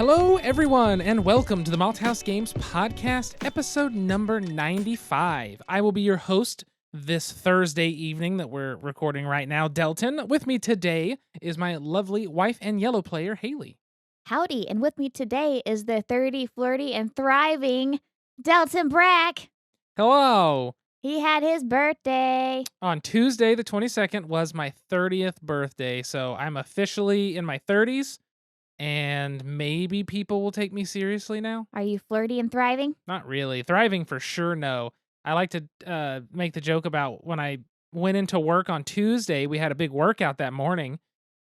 Hello, everyone, and welcome to the Malthaus Games Podcast, episode number 95. I will be your host this Thursday evening that we're recording right now, Delton. With me today is my lovely wife and yellow player, Haley. Howdy, and with me today is the 30, flirty, and thriving Delton Brack. Hello. He had his birthday. On Tuesday, the 22nd, was my 30th birthday, so I'm officially in my 30s, and maybe people will take me seriously now. Are you flirty and thriving? Not really. Thriving for sure, no. I like to make the joke about when I went into work on Tuesday, we had a big workout that morning,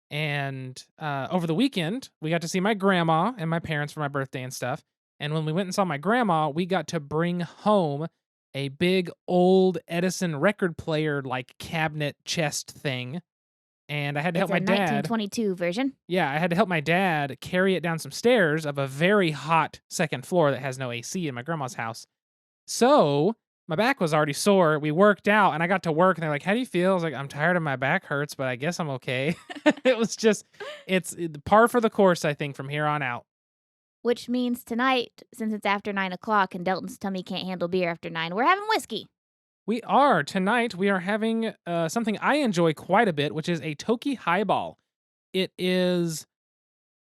and over the weekend, we got to see my grandma and my parents for my birthday and stuff, and when we went and saw my grandma, we got to bring home a big old Edison record player like cabinet chest thing. And I had to help my It's a dad. 1922 version. Yeah, I had to help my dad carry it down some stairs of a very hot second floor that has no AC in my grandma's house. So my back was already sore. We worked out and I got to work and they're like, "How do you feel?" I was like, "I'm tired and my back hurts, but I guess I'm okay." It's par for the course, I think, from here on out. Which means tonight, since it's after 9 o'clock and Delton's tummy can't handle beer after 9, we're having whiskey. Tonight we are having something I enjoy quite a bit, which is a Toki Highball. It is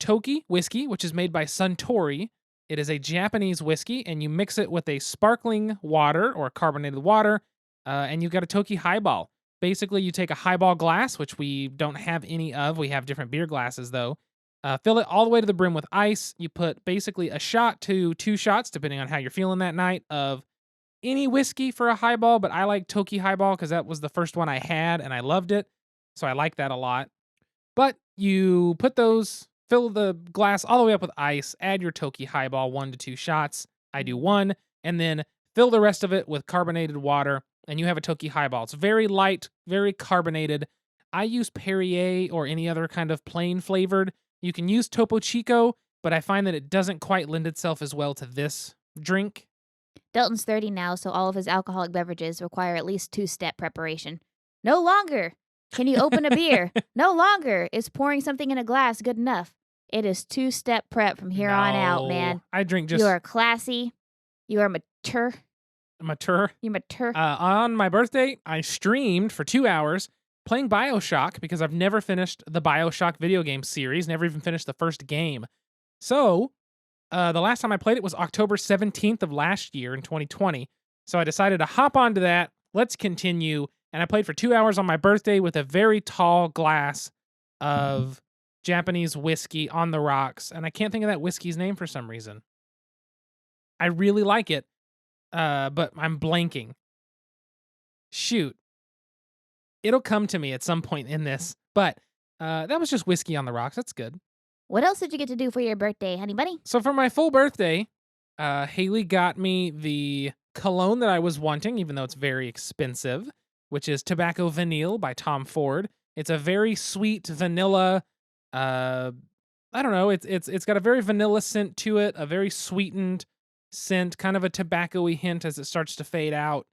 Toki whiskey, which is made by Suntory. It is a Japanese whiskey, and you mix it with a sparkling water or carbonated water, and you've got a Toki Highball. Basically, you take a highball glass, which we don't have any of. We have different beer glasses, though. Fill it all the way to the brim with ice. You put basically a shot to 2 shots, depending on how you're feeling that night, of any whiskey for a highball, but I like Toki Highball because that was the first one I had and I loved it. So I like that a lot. But you fill the glass all the way up with ice, add your Toki Highball 1 to 2 shots. I do 1, and then fill the rest of it with carbonated water, and you have a Toki Highball. It's very light, very carbonated. I use Perrier or any other kind of plain flavored. You can use Topo Chico, but I find that it doesn't quite lend itself as well to this drink. Delton's 30 now, so all of his alcoholic beverages require at least 2-step preparation. No longer can you open a beer. No longer is pouring something in a glass good enough. It is 2-step prep from here on out, man. I drink just... You are classy. You are mature. Mature? You're mature. On my birthday, I streamed for 2 hours playing BioShock because I've never finished the BioShock video game series, never even finished the first game. So, the last time I played it was October 17th of last year in 2020. So I decided to hop onto that. Let's continue. And I played for 2 hours on my birthday with a very tall glass of Japanese whiskey on the rocks. And I can't think of that whiskey's name for some reason. I really like it, but I'm blanking. Shoot. It'll come to me at some point in this. But that was just whiskey on the rocks. That's good. What else did you get to do for your birthday, honey bunny? So for my full birthday, Haley got me the cologne that I was wanting, even though it's very expensive, which is Tobacco Vanille by Tom Ford. It's a very sweet vanilla. I don't know. It's got a very vanilla scent to it, a very sweetened scent, kind of a tobacco-y hint as it starts to fade out.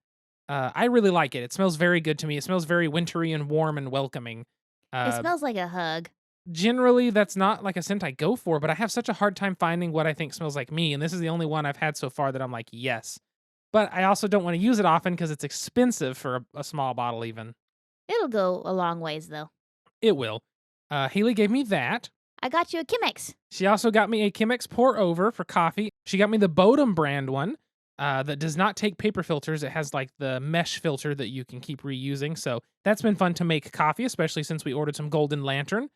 I really like it. It smells very good to me. It smells very wintry and warm and welcoming. It smells like a hug. Generally, that's not like a scent I go for, but I have such a hard time finding what I think smells like me, and this is the only one I've had so far that I'm like, yes. But I also don't want to use it often because it's expensive for a small bottle even. It'll go a long ways, though. It will. Haley gave me that. I got you a Chemex. She also got me a Chemex pour-over for coffee. She got me the Bodum brand one that does not take paper filters. It has like the mesh filter that you can keep reusing, so that's been fun to make coffee, especially since we ordered some Golden Lantern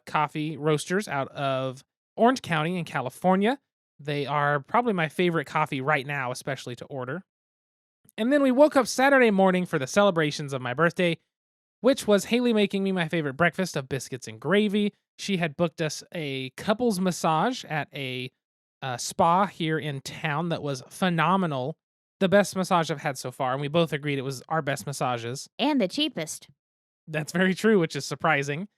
coffee roasters out of Orange County in California. They are probably my favorite coffee right now, especially to order. And then we woke up Saturday morning for the celebrations of my birthday, which was Haley making me my favorite breakfast of biscuits and gravy. She had booked us a couples massage at a spa here in town that was phenomenal. The best massage I've had so far, and we both agreed it was our best massages. And the cheapest. That's very true, which is surprising.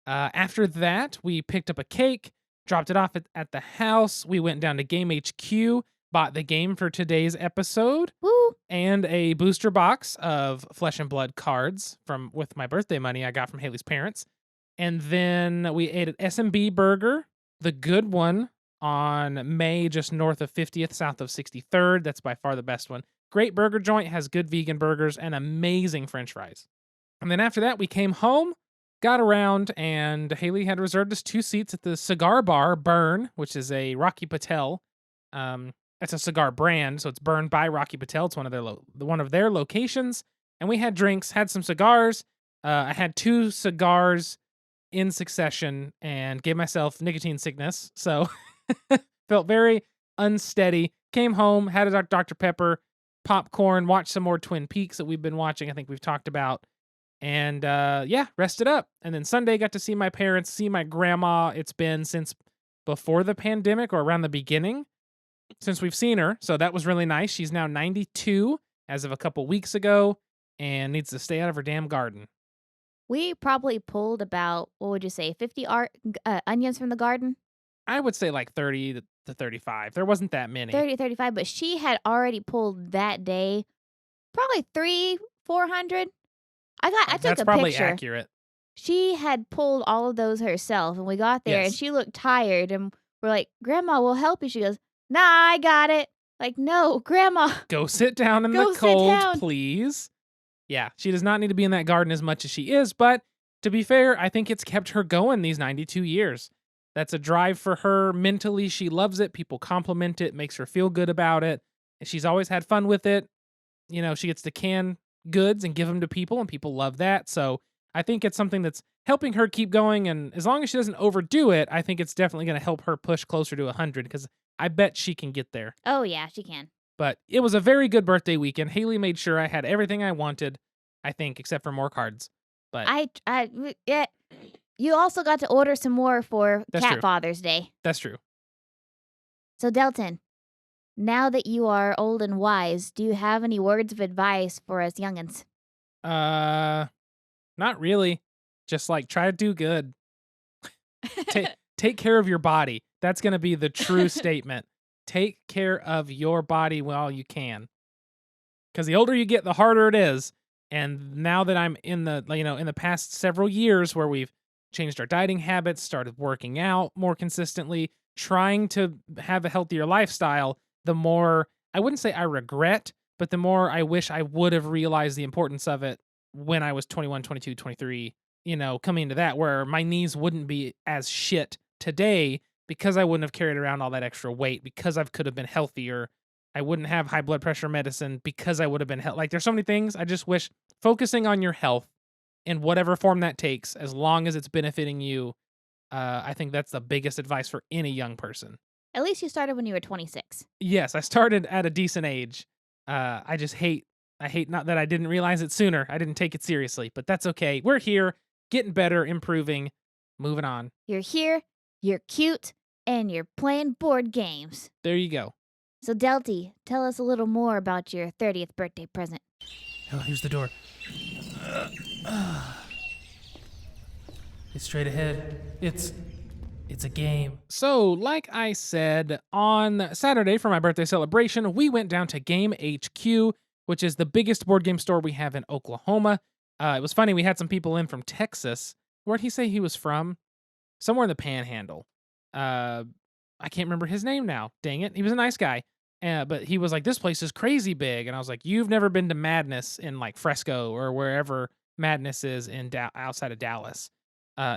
After that, we picked up a cake, dropped it off at the house. We went down to Game HQ, bought the game for today's episode. Woo! And a booster box of Flesh and Blood cards with my birthday money I got from Haley's parents. And then we ate at SMB Burger, the good one on May, just north of 50th, south of 63rd. That's by far the best one. Great burger joint, has good vegan burgers and amazing french fries. And then after that, we came home, got around, and Haley had reserved us 2 seats at the cigar bar, Burn, which is a Rocky Patel. It's a cigar brand, so it's Burn by Rocky Patel. It's one of their locations. And we had drinks, had some cigars. I had 2 cigars in succession and gave myself nicotine sickness. So felt very unsteady. Came home, had a Dr. Pepper, popcorn, watched some more Twin Peaks that we've been watching. I think we've talked about. And rested up. And then Sunday got to see my parents, see my grandma. It's been since before the pandemic or around the beginning since we've seen her. So that was really nice. She's now 92 as of a couple weeks ago and needs to stay out of her damn garden. We probably pulled about, what would you say, 50 onions from the garden? I would say like 30 to 35. There wasn't that many. 30, 35, but she had already pulled that day probably 400. I took a That's probably picture. accurate. She had pulled all of those herself, and we got there, and Yes. she looked tired, and we're like, Grandma, we'll help you. She goes, nah, I got it. Like, no, Grandma. Go sit down in Go the sit cold, down. please. Yeah, she does not need to be in that garden as much as she is, but to be fair, I think it's kept her going these 92 years. That's a drive for her mentally. She loves it. People compliment it, makes her feel good about it. And she's always had fun with it. You know, she gets to can goods and give them to people, and people love that. So I think it's something that's helping her keep going. And as long as she doesn't overdo it, I think it's definitely going to help her push closer to 100 because I bet she can get there. Oh, yeah, she can. But it was a very good birthday weekend. Haley made sure I had everything I wanted, I think, except for more cards. But Yeah. You also got to order some more for That's Cat true. Father's Day. That's true. So, Delton, now that you are old and wise, do you have any words of advice for us youngins? Not really. Just like try to do good. Take care of your body. That's going to be the true statement. Take care of your body while you can. Because the older you get, the harder it is. And now that I'm in the past several years where we've changed our dieting habits, started working out more consistently, trying to have a healthier lifestyle, the more, I wouldn't say I regret, but the more I wish I would have realized the importance of it when I was 21, 22, 23, coming into that, where my knees wouldn't be as shit today because I wouldn't have carried around all that extra weight, because I could have been healthier. I wouldn't have high blood pressure medicine because I would have been like, there's so many things. I just wish focusing on your health in whatever form that takes, as long as it's benefiting you. I think that's the biggest advice for any young person. At least you started when you were 26. Yes, I started at a decent age. I hate not that I didn't realize it sooner. I didn't take it seriously, but that's okay. We're here, getting better, improving, moving on. You're here, you're cute, and you're playing board games. There you go. So, Delty, tell us a little more about your 30th birthday present. Oh, here's the door. It's straight ahead. It's a game. So, like I said, on Saturday for my birthday celebration, we went down to Game HQ, which is the biggest board game store we have in Oklahoma. It was funny, we had some people in from Texas. Where'd he say he was from? Somewhere in the Panhandle. I can't remember his name now. Dang it. He was a nice guy. But he was like, this place is crazy big. And I was like, you've never been to Madness in like Fresco or wherever Madness is in outside of Dallas.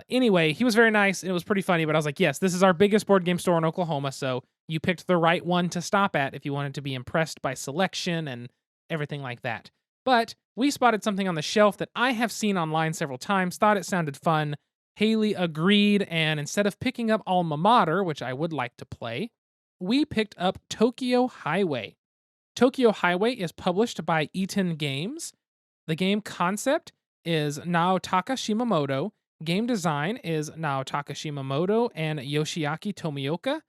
Anyway, he was very nice. It was pretty funny, but I was like, yes, this is our biggest board game store in Oklahoma. So you picked the right one to stop at if you wanted to be impressed by selection and everything like that. But we spotted something on the shelf that I have seen online several times, thought it sounded fun. Haley agreed, and instead of picking up Alma Mater, which I would like to play, we picked up Tokyo Highway. Tokyo Highway is published by Eaton Games. The game concept is Naotaka Shimamoto. Game design is Naotaka Shimamoto and Yoshiaki Tomioka.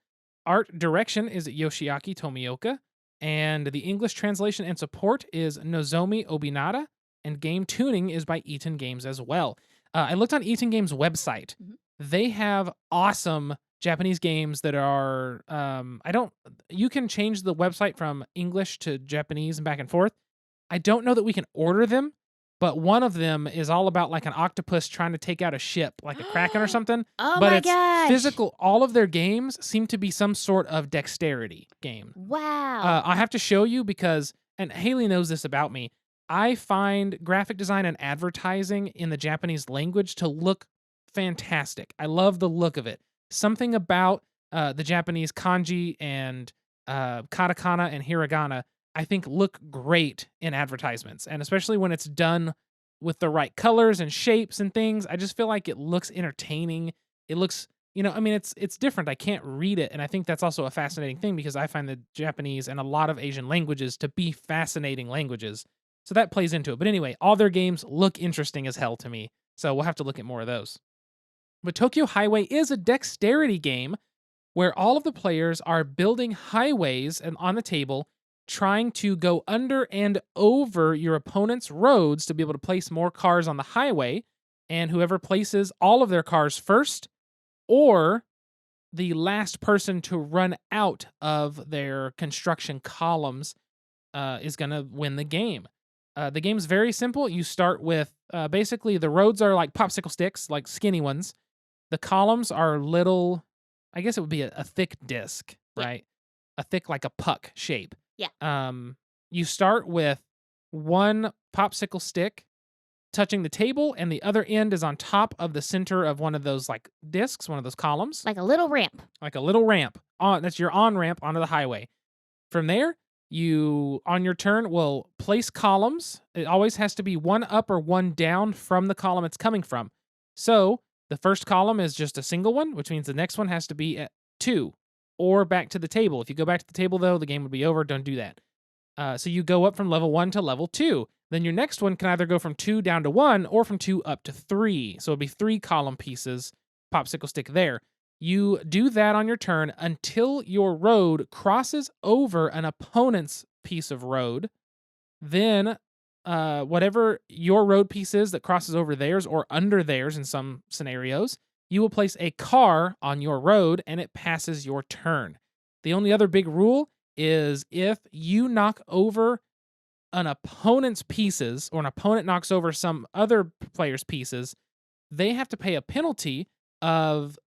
Art direction is Yoshiaki Tomioka. And the English translation and support is Nozomi Obinata. And game tuning is by Eaton Games as well. I looked on Eaton Games' website. Mhm. They have awesome Japanese games that are, you can change the website from English to Japanese and back and forth. I don't know that we can order them, but one of them is all about like an octopus trying to take out a ship, like a kraken or something. Oh But my it's gosh. physical. All of their games seem to be some sort of dexterity game. Wow. I have to show you because, and Haley knows this about me, I find graphic design and advertising in the Japanese language to look fantastic. I love the look of it. Something about the Japanese kanji and katakana and hiragana, I think, look great in advertisements. And especially when it's done with the right colors and shapes and things, I just feel like it looks entertaining. It looks, I mean, it's different. I can't read it. And I think that's also a fascinating thing because I find the Japanese and a lot of Asian languages to be fascinating languages. So that plays into it. But anyway, all their games look interesting as hell to me. So we'll have to look at more of those. But Tokyo Highway is a dexterity game where all of the players are building highways and on the table, trying to go under and over your opponent's roads to be able to place more cars on the highway. And whoever places all of their cars first, or the last person to run out of their construction columns, is going to win the game. The game's very simple. You start with basically the roads are like popsicle sticks, like skinny ones. The columns are little, I guess it would be a thick disc, Yeah. right? A thick, like a puck shape. Yeah. You start with one popsicle stick touching the table, and the other end is on top of the center of one of those like discs, one of those columns, Like a little ramp. like a little ramp. That's your on ramp onto the highway. From there, you on your turn will place columns. It always has to be one up or one down from the column it's coming from. So the first column is just a single one, which means the next one has to be at 2 or back to the table. If you go back to the table, though, the game would be over. Don't do that. So you go up from level 1 to level 2. Then your next one can either go from 2 down to 1 or from 2 up to 3. So it'd be 3 column pieces, popsicle stick there. You do that on your turn until your road crosses over an opponent's piece of road. Then whatever your road piece is that crosses over theirs or under theirs in some scenarios, you will place a car on your road and it passes your turn. The only other big rule is if you knock over an opponent's pieces or an opponent knocks over some other player's pieces, they have to pay a penalty of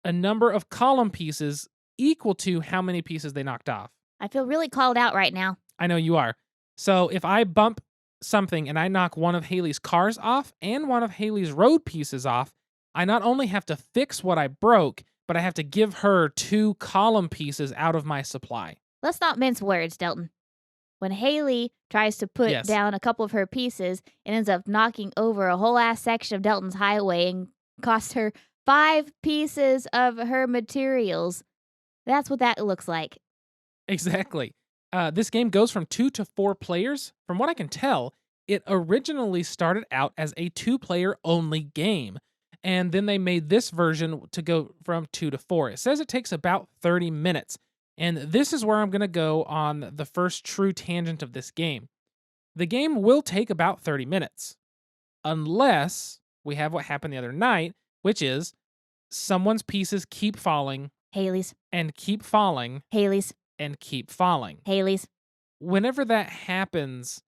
a number of column pieces equal to how many pieces they knocked off. I feel really called out right now. I know you are. So if I bump something and I knock one of Haley's cars off and one of Haley's road pieces off, I not only have to fix what I broke, but I have to give her 2 column pieces out of my supply. Let's not mince words, Delton. When Haley tries to put Yes. down a couple of her pieces, it ends up knocking over a whole ass section of Delton's highway and costs her 5 pieces of her materials. That's what that looks like. Exactly. This game goes from 2 to 4 players. From what I can tell, it originally started out as a 2-player only game. And then they made this version to go from 2 to 4. It says it takes about 30 minutes. And this is where I'm going to go on the first true tangent of this game. The game will take about 30 minutes. Unless we have what happened the other night, which is someone's pieces keep falling Haley's. and keep falling Haley's. and keep falling. Haley's. Whenever that happens,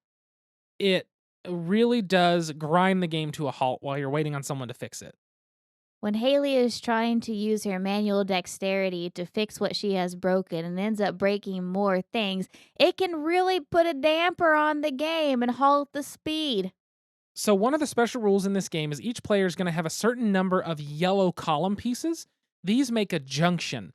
it really does grind the game to a halt while you're waiting on someone to fix it. When Haley is trying to use her manual dexterity to fix what she has broken and ends up breaking more things, it can really put a damper on the game and halt the speed. So one of the special rules in this game is each player is going to have a certain number of yellow column pieces. These make a junction.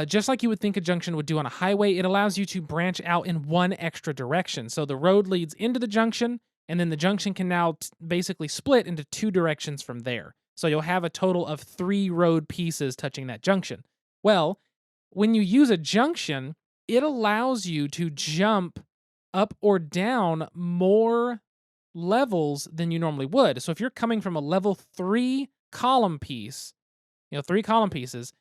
Just like you would think a junction would do on a highway, it allows you to branch out in one extra direction. So the road leads into the junction, and then the junction can now basically split into 2 directions from there. So you'll have a total of 3 road pieces touching that junction. Well, when you use a junction, it allows you to jump up or down more levels than you normally would. So if you're coming from a level 3 column piece, 3 column pieces,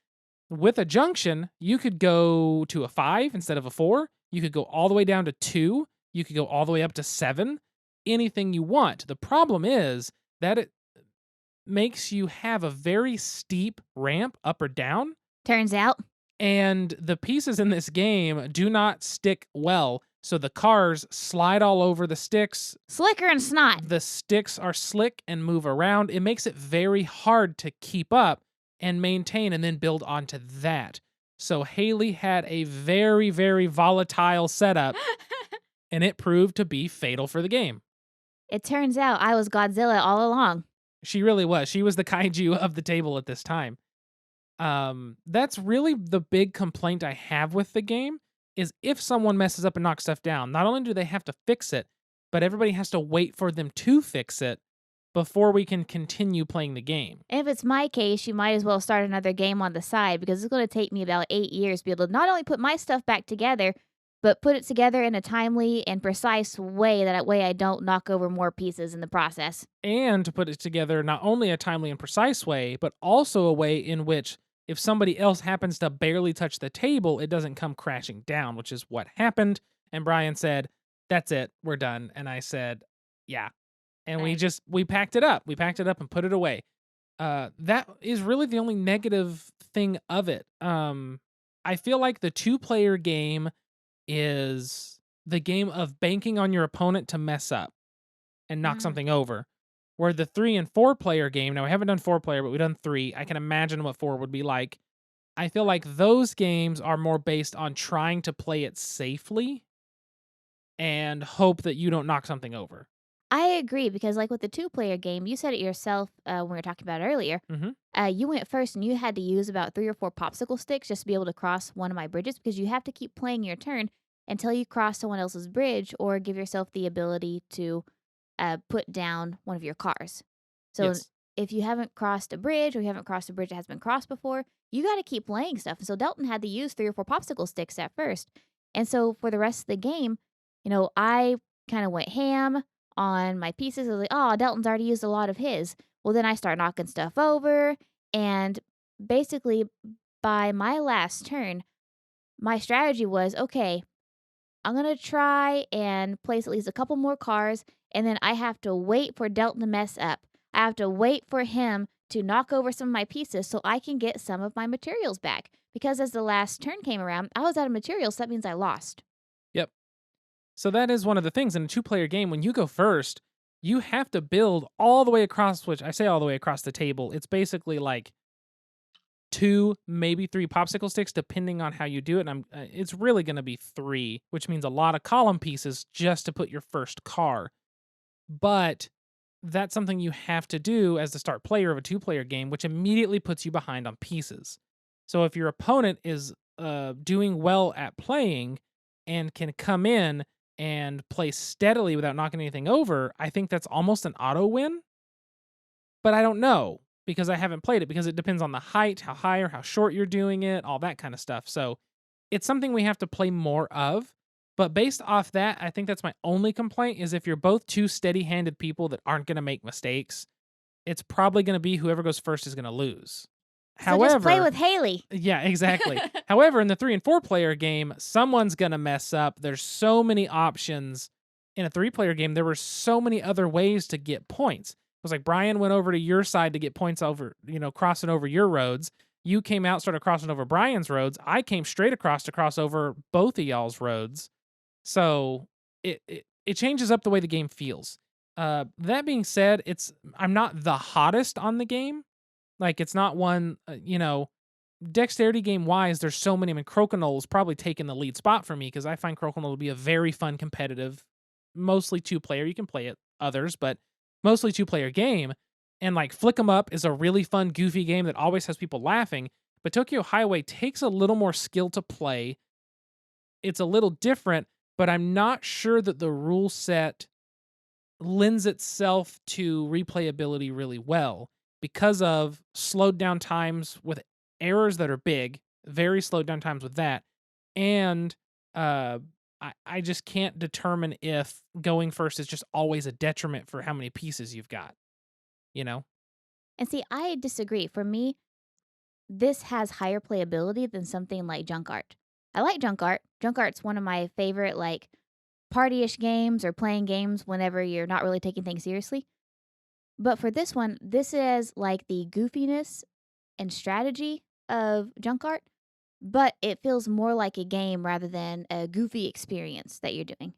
with a junction, you could go to a 5 instead of a 4. You could go all the way down to 2. You could go all the way up to 7. Anything you want. The problem is that it makes you have a very steep ramp up or down. Turns out. And the pieces in this game do not stick well So the cars slide all over the sticks. Slicker and snot. The sticks are slick and move around. It makes it very hard to keep up and maintain and then build onto that. So Haley had a very, very volatile setup, and it proved to be fatal for the game. It turns out I was Godzilla all along. She really was. She was the kaiju of the table at this time. That's really the big complaint I have with the game is if someone messes up and knocks stuff down, not only do they have to fix it, but everybody has to wait for them to fix it before we can continue playing the game. If it's my case, you might as well start another game on the side because it's going to take me about 8 years to be able to not only put my stuff back together, but put it together in a timely and precise way. That way I don't knock over more pieces in the process. And to put it together not only a timely and precise way, but also a way in which if somebody else happens to barely touch the table, it doesn't come crashing down, which is what happened. And Brian said, "That's it, we're done." And I said, "Yeah." And we packed it up. We packed it up and put it away. That is really the only negative thing of it. I feel like the 2-player game is the game of banking on your opponent to mess up and knock something over. Where the 3 and 4-player game, now we haven't done 4-player, but we've done 3. I can imagine what 4 would be like. I feel like those games are more based on trying to play it safely and hope that you don't knock something over. I agree because, like with the 2-player game, you said it yourself when we were talking about it earlier. You went first and you had to use about 3 or 4 popsicle sticks just to be able to cross one of my bridges because you have to keep playing your turn until you cross someone else's bridge or give yourself the ability to put down one of your cars. So Yes. if you haven't crossed a bridge or you haven't crossed a bridge that has been crossed before, you got to keep playing stuff. And so Dalton had to use 3 or 4 popsicle sticks at first. And so for the rest of the game, I kind of went ham on my pieces. I was like, oh, Dalton's already used a lot of his. Well, then I start knocking stuff over. And basically, by my last turn, my strategy was, okay, I'm going to try and place at least a couple more cars. And then I have to wait for Dalton to mess up. I have to wait for him to knock over some of my pieces so I can get some of my materials back. Because as the last turn came around, I was out of materials. So that means I lost. Yep. So that is one of the things in a 2-player game. When you go first, you have to build all the way across, which I say all the way across the table. It's basically like 2, maybe 3 popsicle sticks, depending on how you do it. And it's really going to be 3, which means a lot of column pieces just to put your first car. But that's something you have to do as the start player of a 2-player game, which immediately puts you behind on pieces. So if your opponent is doing well at playing and can come in and play steadily without knocking anything over, I think that's almost an auto win. But I don't know because I haven't played it because it depends on the height, how high or how short you're doing it, all that kind of stuff. So it's something we have to play more of. But based off that, I think that's my only complaint is if you're both 2 steady-handed people that aren't going to make mistakes, it's probably going to be whoever goes first is going to lose. So just play with Haley. Yeah, exactly. However, in the 3 and 4-player game, someone's going to mess up. There's so many options. In a 3-player game, there were so many other ways to get points. It was like Brian went over to your side to get points over, crossing over your roads. You came out, started crossing over Brian's roads. I came straight across to cross over both of y'all's roads. So it changes up the way the game feels. That being said, I'm not the hottest on the game. Like, it's not one, dexterity game wise, there's so many. I mean, Crokinole probably taking the lead spot for me because I find Crokinole to be a very fun, competitive, mostly 2-player. You can play it others, but mostly 2-player game. And like Flick 'em Up is a really fun, goofy game that always has people laughing. But Tokyo Highway takes a little more skill to play. It's a little different, but I'm not sure that the rule set lends itself to replayability really well. Because of slowed down times with errors that are big, very slowed down times with that. And I just can't determine if going first is just always a detriment for how many pieces you've got, And see, I disagree. For me, this has higher playability than something like Junk Art. I like Junk Art. Junk Art's one of my favorite, like, party-ish games or playing games whenever you're not really taking things seriously. But for this one, this is like the goofiness and strategy of Junk Art, but it feels more like a game rather than a goofy experience that you're doing.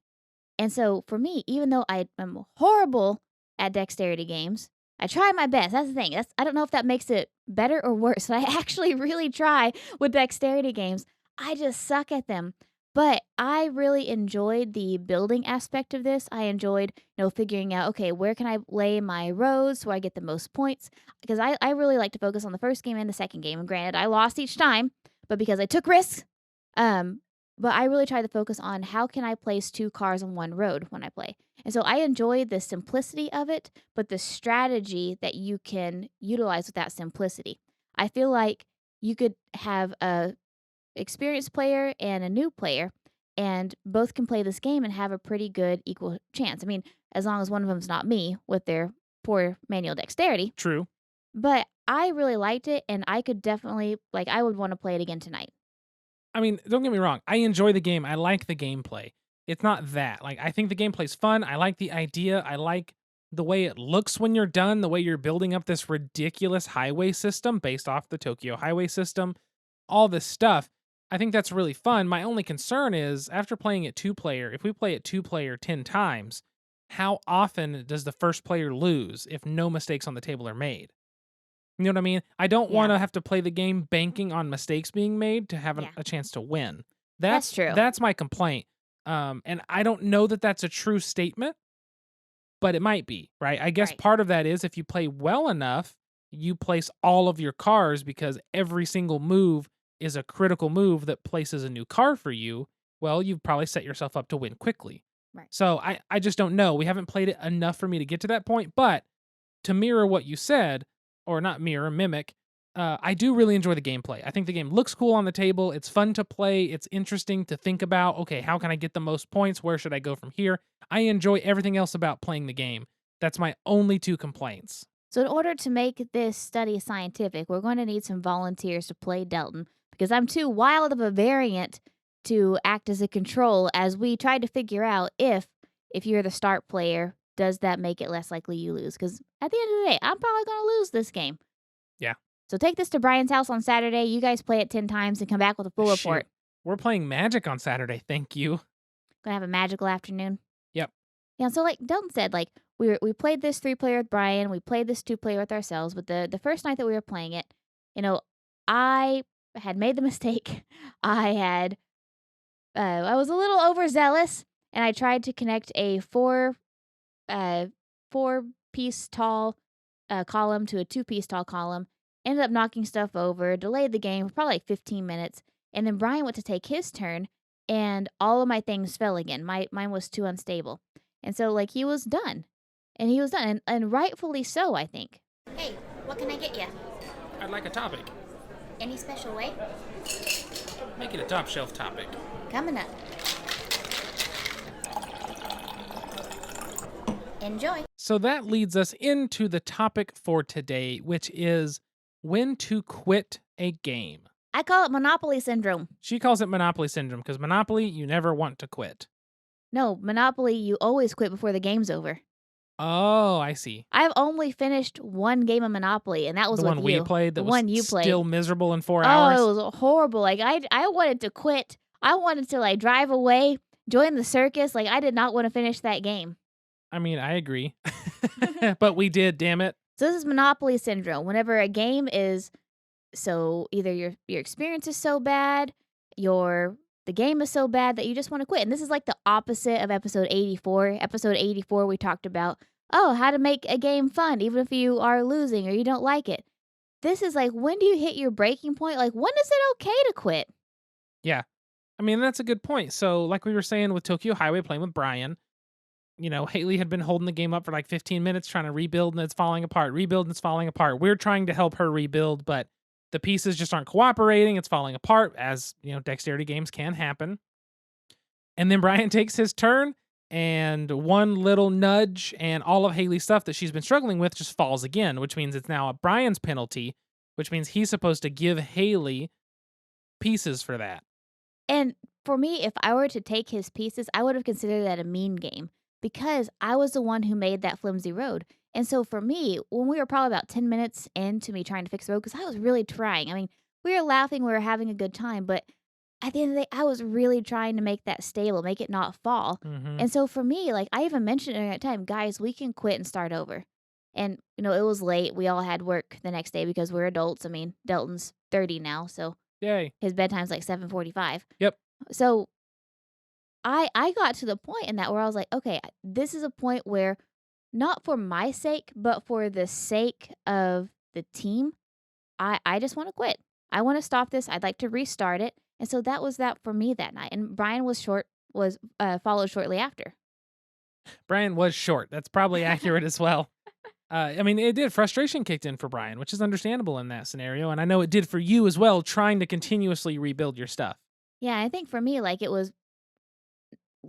And so for me, even though I am horrible at dexterity games, I try my best. That's the thing. I don't know if that makes it better or worse. But I actually really try with dexterity games. I just suck at them. But I really enjoyed the building aspect of this. I enjoyed, figuring out, okay, where can I lay my rows so I get the most points? Because I really like to focus on the first game and the second game. And granted, I lost each time, but because I took risks, um, but I really try to focus on how can I place two cars on one road when I play. And so I enjoy the simplicity of it, but the strategy that you can utilize with that simplicity. I feel like you could have a experienced player and a new player, and both can play this game and have a pretty good equal chance. I mean, as long as one of them's not me with their poor manual dexterity. True. But I really liked it, and I could definitely, I would want to play it again tonight. I mean, don't get me wrong. I enjoy the game. I like the gameplay. It's not that. Like, I think the gameplay's fun. I like the idea. I like the way it looks when you're done, the way you're building up this ridiculous highway system based off the Tokyo highway system, all this stuff. I think that's really fun. My only concern is after playing it two player, if we play it two player 10 times, how often does the first player lose if no mistakes on the table are made? You know what I mean? I don't Yeah. want to have to play the game banking on mistakes being made to have Yeah. a chance to win. That's true. That's my complaint. And I don't know that that's a true statement, but it might be, right? I guess Right. part of that is if you play well enough, you place all of your cars because every single move is a critical move that places a new car for you. Well, you've probably set yourself up to win quickly. Right. So I just don't know. We haven't played it enough for me to get to that point, but to mirror what you said, or not mirror, mimic, I do really enjoy the gameplay. I think the game looks cool on the table. It's fun to play. It's interesting to think about, okay, how can I get the most points? Where should I go from here? I enjoy everything else about playing the game. That's my only two complaints. So, in order to make this study scientific, we're going to need some volunteers to play Delton because I'm too wild of a variant to act as a control as we try to figure out if you're the start player, does that make it less likely you lose? Because at the end of the day, I'm probably going to lose this game. Yeah. So, take this to Brian's house on Saturday. You guys play it 10 times and come back with a full Shoot. report. We're playing Magic on Saturday. Thank you. Gonna have a magical afternoon. Yep. Yeah, so like Delton said, like we played this 3-player with Brian, we played this 2-player with ourselves, but the first night that we were playing it, I had made the mistake. I was a little overzealous, and I tried to connect a 4 piece tall column to a 2 piece tall column. Ended up knocking stuff over, delayed the game for probably like 15 minutes, and then Brian went to take his turn, and all of my things fell again. Mine was too unstable. And so like he was done. And he was done. And rightfully so, I think. Hey, what can I get you? I'd like a topic. Any special way? Make it a top shelf topic. Coming up. Enjoy. So that leads us into the topic for today, which is when to quit a game. I call it Monopoly Syndrome. She calls it Monopoly Syndrome because Monopoly, you never want to quit. No, Monopoly, you always quit before the game's over. Oh, I see. I've only finished one game of Monopoly, and that was The with one you. we played that The was one you played. still miserable in 4 Oh, hours. it was horrible. Like I wanted to quit. I wanted to like drive away, join the circus. Like I did not want to finish that game. I mean, I agree. But we did, damn it. So this is Monopoly Syndrome. Whenever a game is so either your experience is so bad, the game is so bad that you just want to quit. And this is like the opposite of episode 84. Episode 84 we talked about, how to make a game fun even if you are losing or you don't like it. This is like, when do you hit your breaking point? Like, when is it okay to quit? Yeah. I mean, that's a good point. So, like we were saying with Tokyo Highway playing with Brian, Haley had been holding the game up for like 15 minutes trying to rebuild and it's falling apart. Rebuild and it's falling apart. We're trying to help her rebuild, but the pieces just aren't cooperating. It's falling apart, as, dexterity games can happen. And then Brian takes his turn, and one little nudge and all of Haley's stuff that she's been struggling with just falls again, which means it's now Brian's penalty, which means he's supposed to give Haley pieces for that. And for me, if I were to take his pieces, I would have considered that a mean game because I was the one who made that flimsy road. And so for me, when we were probably about 10 minutes into me trying to fix the road, because I was really trying. I mean, we were laughing, we were having a good time, but at the end of the day, I was really trying to make that stable, make it not fall. Mhm. And so for me, like I even mentioned during that time, guys, we can quit and start over. And it was late. We all had work the next day because we're adults. I mean, Delton's 30 now, so Yay. his bedtime's like 7:45. Yep. So I got to the point in that where I was like, okay, this is a point where not for my sake, but for the sake of the team, I just want to quit. I want to stop this. I'd like to restart it. And so that was that for me that night. And Brian was followed shortly after. Brian was short. That's probably accurate as well. I mean, it did. Frustration kicked in for Brian, which is understandable in that scenario. And I know it did for you as well, trying to continuously rebuild your stuff. Yeah, I think for me, like it was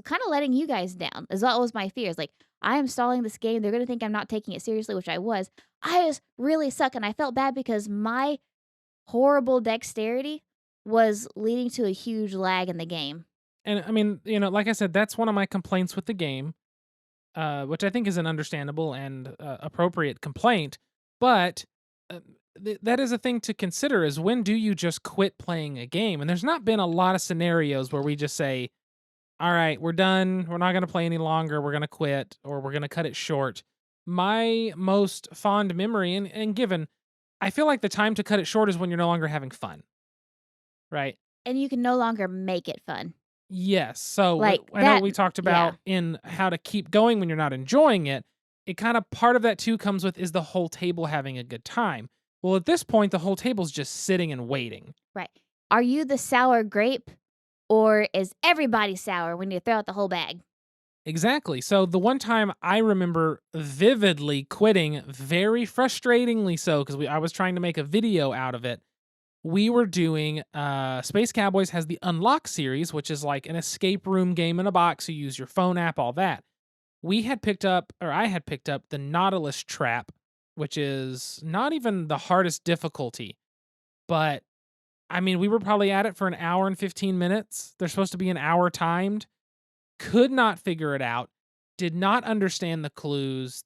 kind of letting you guys down. As well was my fears. Like I am stalling this game. They're gonna think I'm not taking it seriously, which I was. I just really suck, and I felt bad because my horrible dexterity was leading to a huge lag in the game. And I mean, like I said, that's one of my complaints with the game, which I think is an understandable and appropriate complaint. But that is a thing to consider: is when do you just quit playing a game? And there's not been a lot of scenarios where we just say, "All right, we're done. We're not going to play any longer. We're going to quit, or we're going to cut it short." My most fond memory, and given, I feel like the time to cut it short is when you're no longer having fun, right? And you can no longer make it fun. Yes. So Like I know that we talked yeah. about in how to keep going when you're not enjoying it. It kind of part of that too comes with is the whole table having a good time. Well, at this point, the whole table's just sitting and waiting. Right. Are you the sour grape or is everybody sour when you throw out the whole bag? Exactly. So the one time I remember vividly quitting, very frustratingly so, because I was trying to make a video out of it. We were doing Space Cowboys has the Unlock series, which is like an escape room game in a box. You use your phone app, all that. I had picked up the Nautilus Trap, which is not even the hardest difficulty, but I mean, we were probably at it for an hour and 15 minutes. They're supposed to be an hour timed. Could not figure it out. Did not understand the clues.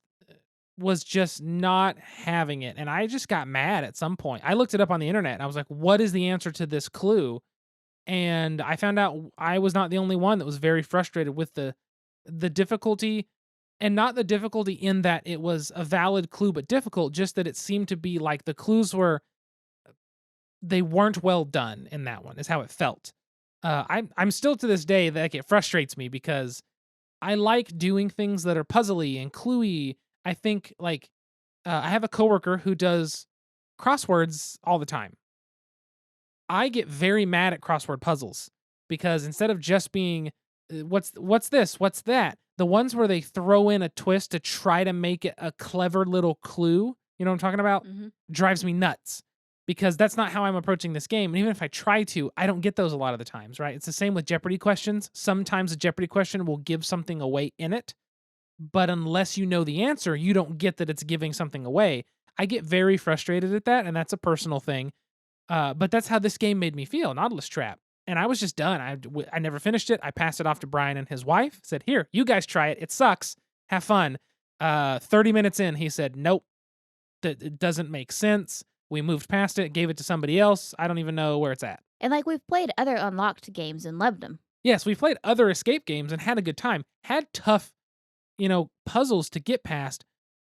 Was just not having it. And I just got mad at some point. I looked it up on the internet and I was like, what is the answer to this clue? And I found out I was not the only one that was very frustrated with the difficulty, and not the difficulty in that it was a valid clue but difficult, just that it seemed to be like the clues they weren't well done in that one is how it felt. I'm still to this day that it frustrates me because I like doing things that are puzzly and cluey. I think like I have a coworker who does crosswords all the time. I get very mad at crossword puzzles because instead of just being what's this, what's that, the ones where they throw in a twist to try to make it a clever little clue, you know what I'm talking about, Mhm. drives me nuts because that's not how I'm approaching this game. And even if I try to, I don't get those a lot of the times, right? It's the same with Jeopardy questions. Sometimes a Jeopardy question will give something away in it, but unless you know the answer, you don't get that it's giving something away. I get very frustrated at that, and that's a personal thing. But that's how this game made me feel, Nautilus Trap. And I was just done. I never finished it. I passed it off to Brian and his wife. Said, "Here, you guys try it. It sucks. Have fun." 30 minutes in, he said, "Nope, that it doesn't make sense." We moved past it, gave it to somebody else. I don't even know where it's at. And like we've played other unlocked games and loved them. Yes, we played other escape games and had a good time. Had tough, puzzles to get past,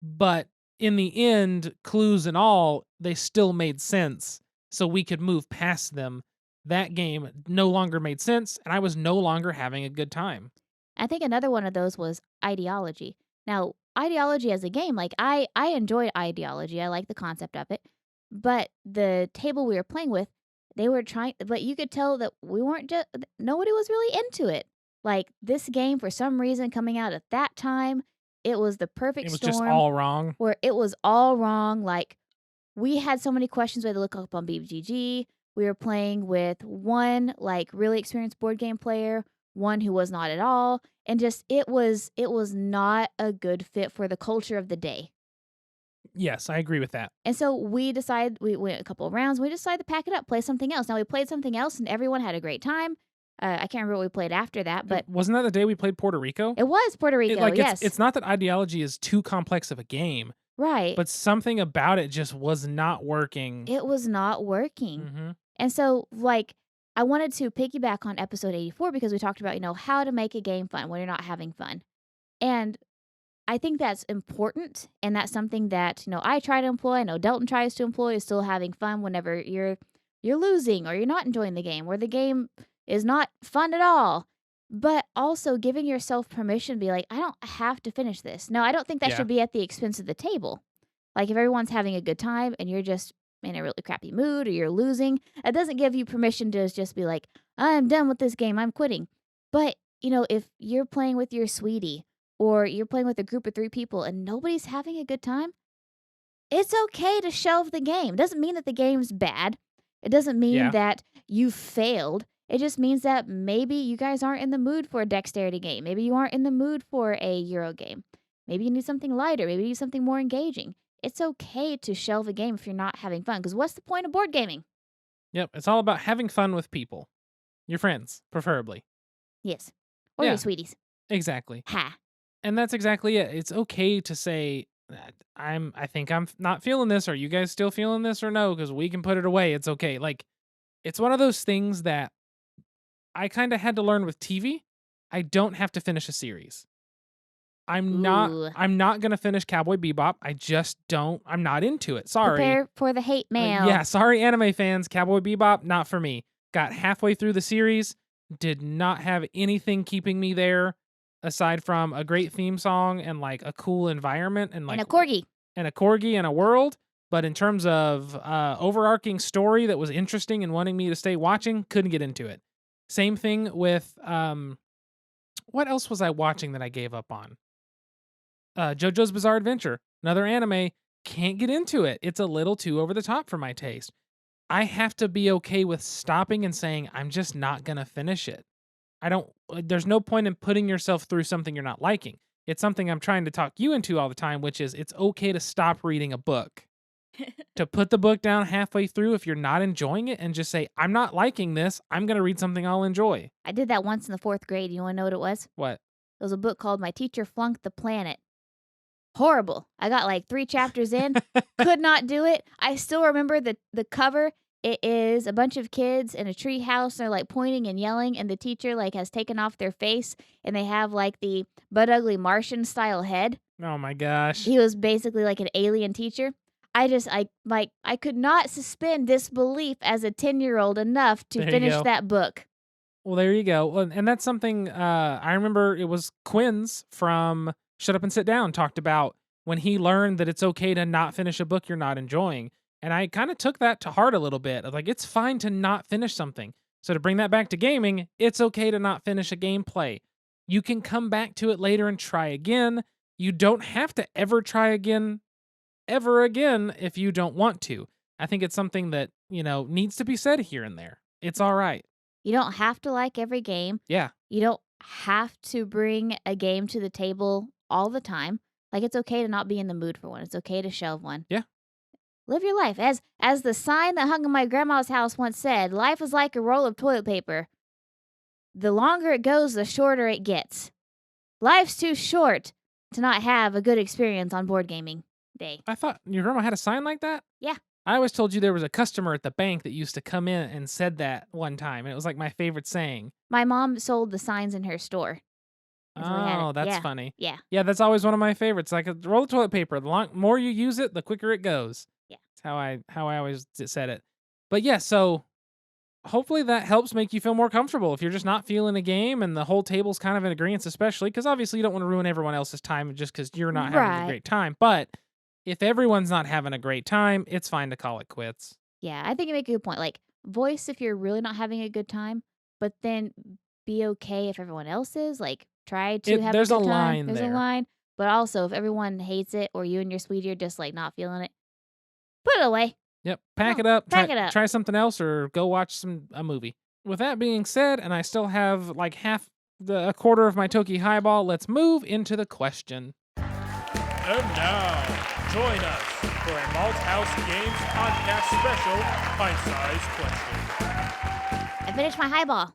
but in the end, clues and all, they still made sense. So we could move past them. That game no longer made sense, and I was no longer having a good time. I think another one of those was Ideology. Now, Ideology as a game, like I enjoyed Ideology. I like the concept of it. But the table we were playing with, they were trying but you could tell that we weren't just nobody was really into it. Like this game for some reason coming out at that time, it was the perfect It was just storm all wrong. where it was all wrong. Like we had so many questions we had to look up on BGG. We were playing with one like really experienced board game player, one who was not at all, and just it was not a good fit for the culture of the day. Yes, I agree with that. And so we went a couple of rounds. We decided to pack it up, play something else. Now we played something else, and everyone had a great time. I can't remember what we played after that, but Wasn't that the day we played Puerto Rico? it was Puerto Rico. Yes, It's not that Ideology is too complex of a game, right. but something about it just was not working. It was not working. Mhm. And so, like, I wanted to piggyback on episode 84 because we talked about, how to make a game fun when you're not having fun. And I think that's important. And that's something that, I try to employ. I know Delton tries to employ is still having fun whenever you're losing or you're not enjoying the game or the game is not fun at all. But also giving yourself permission to be like, I don't have to finish this. No, I don't think that Yeah. should be at the expense of the table. Like if everyone's having a good time and you're just in a really crappy mood or you're losing, it doesn't give you permission to just be like, I'm done with this game, I'm quitting. But, if you're playing with your sweetie or you're playing with a group of 3 people and nobody's having a good time, it's okay to shelve the game. It doesn't mean that the game's bad. It doesn't mean Yeah. that you failed. It just means that maybe you guys aren't in the mood for a dexterity game. Maybe you aren't in the mood for a Euro game. Maybe you need something lighter. Maybe you need something more engaging. It's okay to shelve a game if you're not having fun. Because what's the point of board gaming? Yep. It's all about having fun with people. Your friends, preferably. Yes. Or Yeah. your sweeties. Exactly. Ha. And that's exactly it. It's okay to say that I think I'm not feeling this. Are you guys still feeling this or no? Because we can put it away. It's okay. Like, it's one of those things that I kind of had to learn with TV. I don't have to finish a series. Ooh. I'm not gonna finish Cowboy Bebop. I just don't. I'm not into it. Sorry. Prepare for the hate mail. Yeah, sorry, anime fans. Cowboy Bebop, not for me. Got halfway through the series, did not have anything keeping me there aside from a great theme song and like a cool environment and like And a corgi. and a corgi and a world. But in terms of overarching story that was interesting and wanting me to stay watching, couldn't get into it. Same thing with what else was I watching that I gave up on? JoJo's Bizarre Adventure, another anime. Can't get into it. It's a little too over the top for my taste. I have to be okay with stopping and saying, I'm just not going to finish it. There's no point in putting yourself through something you're not liking. It's something I'm trying to talk you into all the time, which is it's okay to stop reading a book. To put the book down halfway through if you're not enjoying it and just say, I'm not liking this. I'm going to read something I'll enjoy. I did that once in the 4th grade. You want to know what it was? What? It was a book called My Teacher Flunked the Planet. Horrible. I got like 3 chapters in, could not do it. I still remember the cover. It is a bunch of kids in a tree house. They're like pointing and yelling, and the teacher like has taken off their face, and they have like the butt ugly Martian style head. Oh my gosh. He was basically like an alien teacher. I could not suspend disbelief as a 10-year-old enough to There you finish go. that book. Well, there you go. Well, and that's something I remember it was Quinn's from Shut Up and Sit Down talked about when he learned that it's okay to not finish a book you're not enjoying. And I kind of took that to heart a little bit. Like, it's fine to not finish something. So to bring that back to gaming, it's okay to not finish a gameplay. You can come back to it later and try again. You don't have to ever try again, ever again, if you don't want to. I think it's something that, needs to be said here and there. It's all right. You don't have to like every game. Yeah. You don't have to bring a game to the table all the time. Like, it's okay to not be in the mood for one. It's okay to shelve one. Yeah. Live your life. As the sign that hung in my grandma's house once said, life is like a roll of toilet paper. The longer it goes, the shorter it gets. Life's too short to not have a good experience on board gaming day. I thought your grandma had a sign like that? Yeah. I always told you there was a customer at the bank that used to come in and said that one time, and it was like my favorite saying. My mom sold the signs in her store. So we had Oh, it. that's Yeah. funny. Yeah. Yeah, that's always one of my favorites. Like a roll of toilet paper. The more you use it, the quicker it goes. Yeah. That's how I always said it. But yeah, so hopefully that helps make you feel more comfortable. If you're just not feeling a game and the whole table's kind of in agreement, especially because obviously you don't want to ruin everyone else's time just because you're not having a Right. great time. But if everyone's not having a great time, it's fine to call it quits. Yeah, I think you make a good point. Like, voice if you're really not having a good time, but then be okay if everyone else is. Like, try to have There's a a good time. line There's there. a line. But also, if everyone hates it or you and your sweetie are just like not feeling it, put it away. Yep. Pack No, it up. pack it up. Try something else or go watch a movie. With that being said, and I still have like a quarter of my Toki Highball, let's move into the question. And now, join us for a Malthaus Games podcast special, pint-sized question. I finished my highball.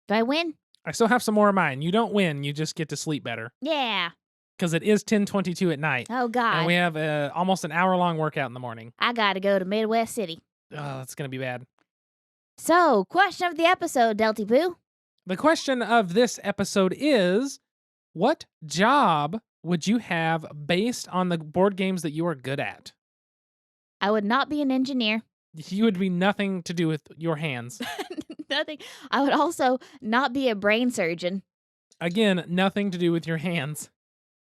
Do I win? I still have some more of mine. You don't win. You just get to sleep better Yeah. because it is 10:22 at night. Oh, God. And we have almost an hour-long workout in the morning. I got to go to Midwest City. Oh, it's going to be bad. So, question of the episode, Delty Poo. The question of this episode is, what job would you have based on the board games that you are good at? I would not be an engineer. You would be nothing to do with your hands. Nothing. I would also not be a brain surgeon. Again, nothing to do with your hands.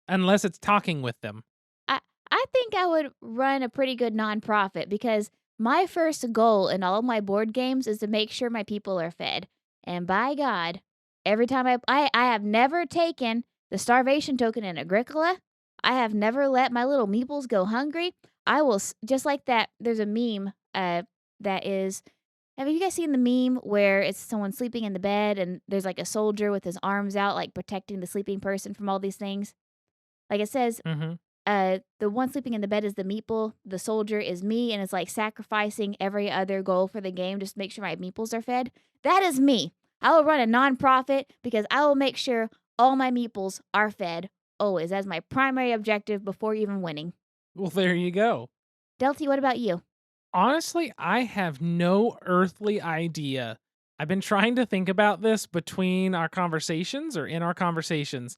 Unless it's talking with them. I think I would run a pretty good nonprofit because my first goal in all of my board games is to make sure my people are fed. And by God, every time I have never taken the starvation token in Agricola. I have never let my little meeples go hungry. I will, just like that, there's a meme that is, have you guys seen the meme where it's someone sleeping in the bed and there's like a soldier with his arms out, like protecting the sleeping person from all these things? Like it says, the one sleeping in the bed is the meeple, the soldier is me, and it's like sacrificing every other goal for the game just to make sure my meeples are fed. That is me. I will run a nonprofit because I will make sure all my meeples are fed always. That's my primary objective before even winning. Well, there you go. Delty, what about you? Honestly, I have no earthly idea. I've been trying to think about this between our conversations or in our conversations,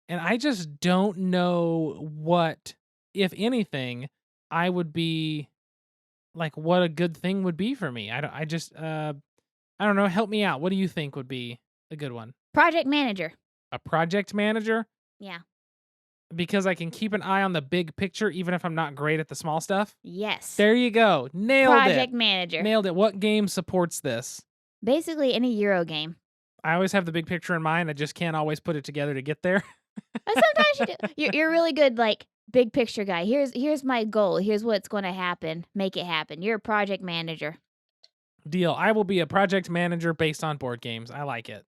and I just don't know what, if anything, I would be like, what a good thing would be for me. I don't know. Help me out. What do you think would be a good one? Project manager. A project manager? Yeah. Because I can keep an eye on the big picture even if I'm not great at the small stuff? Yes. There you go. Nailed it. Project manager. Nailed it. What game supports this? Basically any Euro game. I always have the big picture in mind. I just can't always put it together to get there. But sometimes you do. You're really good, like, big picture guy. Here's my goal. Here's what's going to happen. Make it happen. You're a project manager. Deal. I will be a project manager based on board games. I like it.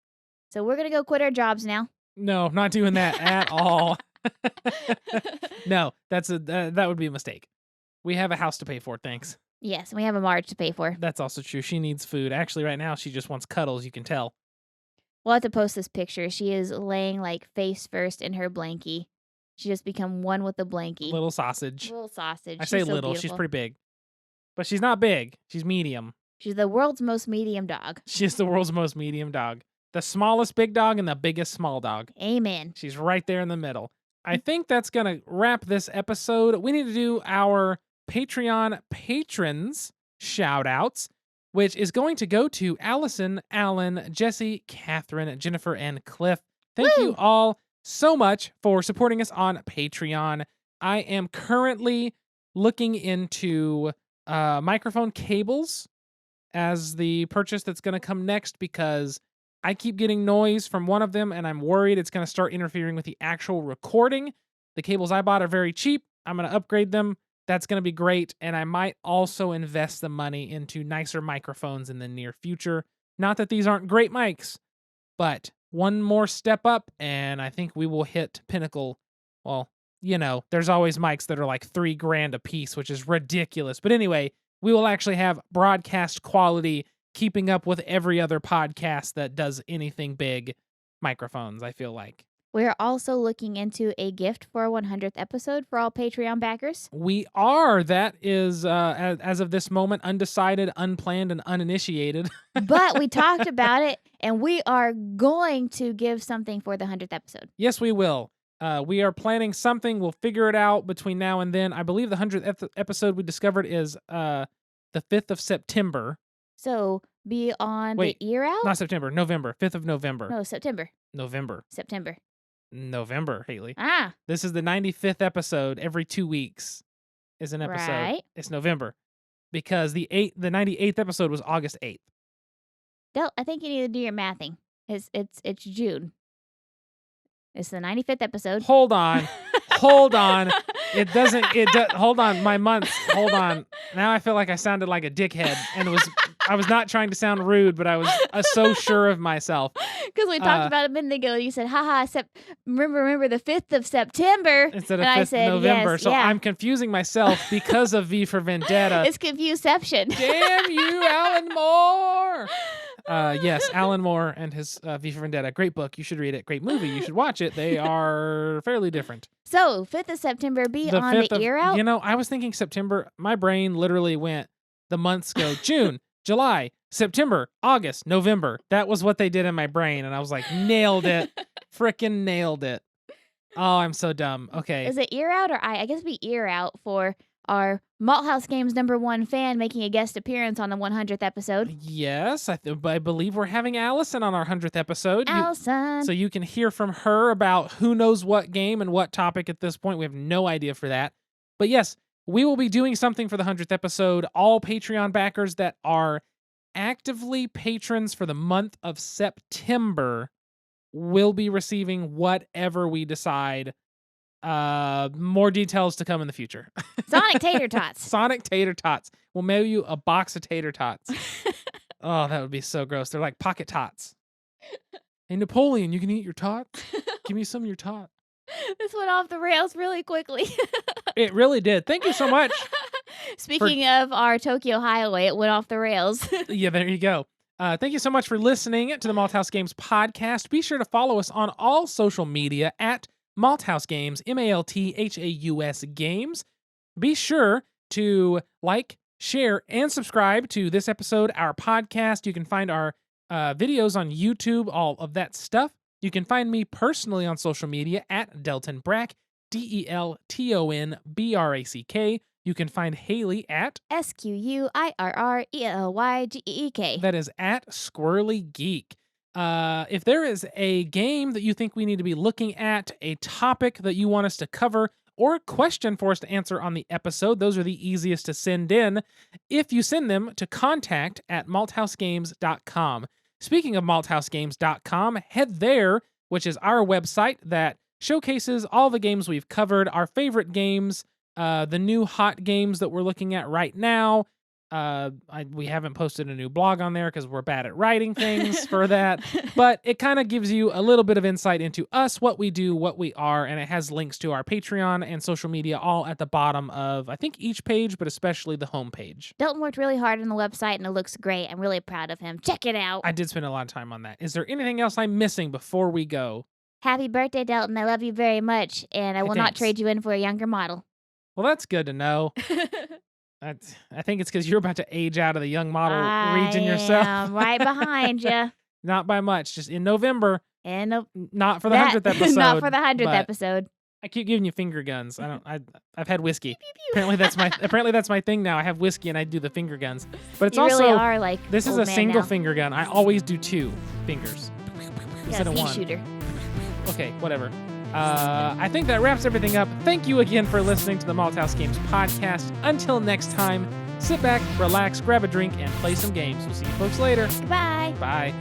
So we're going to go quit our jobs now. No, not doing that at all. No, that would be a mistake. We have a house to pay for, thanks. Yes, we have a marriage to pay for. That's also true. She needs food. Actually, right now, she just wants cuddles, you can tell. We'll have to post this picture. She is laying, like, face first in her blankie. She just become one with the blankie. Little sausage. Little sausage. I say so little. beautiful. She's pretty big. But she's not big. She's medium. She's the world's most medium dog. She's the world's most medium dog. The smallest big dog and the biggest small dog. Amen. She's right there in the middle. I think that's going to wrap this episode. We need to do our Patreon patrons shout outs, which is going to go to Allison, Alan, Jesse, Catherine, Jennifer, and Cliff. Thank you all so much for supporting us on Patreon. I am currently looking into microphone cables as the purchase that's going to come next because I keep getting noise from one of them and I'm worried it's going to start interfering with the actual recording. The cables I bought are very cheap. I'm going to upgrade them. That's going to be great. And I might also invest the money into nicer microphones in the near future. Not that these aren't great mics, but one more step up and I think we will hit pinnacle. Well, you know, there's always mics that are like $3,000 a piece, which is ridiculous. But anyway, we will actually have broadcast quality keeping up with every other podcast that does anything big microphones, I feel like. We're also looking into a gift for our 100th episode for all Patreon backers. We are. That is, as of this moment, undecided, unplanned, and uninitiated. But we talked about it, and we are going to give something for the 100th episode. Yes, we will. We are planning something. We'll figure it out between now and then. I believe the 100th episode we discovered is the 5th of September. So be on the ear out? Not September, November. 5th of November. No, September. November, Haley. Ah. This is the 95th episode. Every 2 weeks is an episode. Right. It's November. Because the 98th episode was August 8th. Del, I think you need to do your mathing. It's June. It's the 95th episode. Hold on. Hold on, my months. Hold on. Now I feel like I sounded like a dickhead and I was not trying to sound rude, but I was so sure of myself. Because we talked about it a minute ago. You said, haha, remember the 5th of September. Instead of and 5th I said, November. Yes, so yeah. I'm confusing myself because of V for Vendetta. It's confuseception. Damn you, Alan Moore. Yes, Alan Moore and his V for Vendetta. Great book. You should read it. Great movie. You should watch it. They are fairly different. So, 5th of September, be on the ear out? You know, I was thinking September. My brain literally went the months go June, July, September, August, November. That was what they did in my brain. And I was like, nailed it. Frickin' nailed it. Oh, I'm so dumb. Okay. Is it ear out or I? I guess it'd be ear out for our Malthaus Games #1 fan making a guest appearance on the 100th episode. Yes, I believe we're having Allison on our 100th episode. Allison. So you can hear from her about who knows what game and what topic at this point. We have no idea for that. But yes, we will be doing something for the 100th episode. All Patreon backers that are actively patrons for the month of September will be receiving whatever we decide. More details to come in the future. Sonic Tater Tots. Sonic Tater Tots. We'll mail you a box of tater tots. Oh, that would be so gross. They're like pocket tots. Hey, Napoleon, you can eat your tot? Give me some of your tot. This went off the rails really quickly. It really did. Thank you so much. Speaking of our Tokyo Highway, it went off the rails. Yeah, there you go. Thank you so much for listening to the Malthaus Games podcast. Be sure to follow us on all social media at Malthaus Games, Malthaus Games. Be sure to like, share, and subscribe to this episode, our podcast. You can find our videos on YouTube, all of that stuff. You can find me personally on social media at Delton Brack, DeltonBrack. You can find Haley at SQUIRRELYGEEK. That is at Squirrely Geek. If there is a game that you think we need to be looking at, a topic that you want us to cover, or a question for us to answer on the episode, those are the easiest to send in if you send them to contact@malthausgames.com. Speaking of malthausgames.com, head there, which is our website that showcases all the games we've covered, our favorite games, the new hot games that we're looking at right now. We haven't posted a new blog on there because we're bad at writing things for that, but it kind of gives you a little bit of insight into us, what we do, what we are, and it has links to our Patreon and social media all at the bottom of, I think, each page, but especially the homepage. Dalton worked really hard on the website and it looks great. I'm really proud of him. Check it out. I did spend a lot of time on that. Is there anything else I'm missing before we go? Happy birthday, Dalton. I love you very much, and I will not thanks. trade you in for a younger model. Well, that's good to know. I think it's because you're about to age out of the young model region yourself. I'm right behind you. Not by much, just in November. And Not for the 100th episode. Not for the 100th episode. I keep giving you finger guns. I've had whiskey. Apparently that's my thing now. I have whiskey and I do the finger guns. But it's you also really are like this is old a man single now. finger gun. I always do 2 fingers instead of Pea 1. shooter. Okay, whatever. I think that wraps everything up. Thank you again for listening to the Malthaus Games podcast. Until next time, sit back, relax, grab a drink, and play some games. We'll see you folks later. Goodbye. Bye.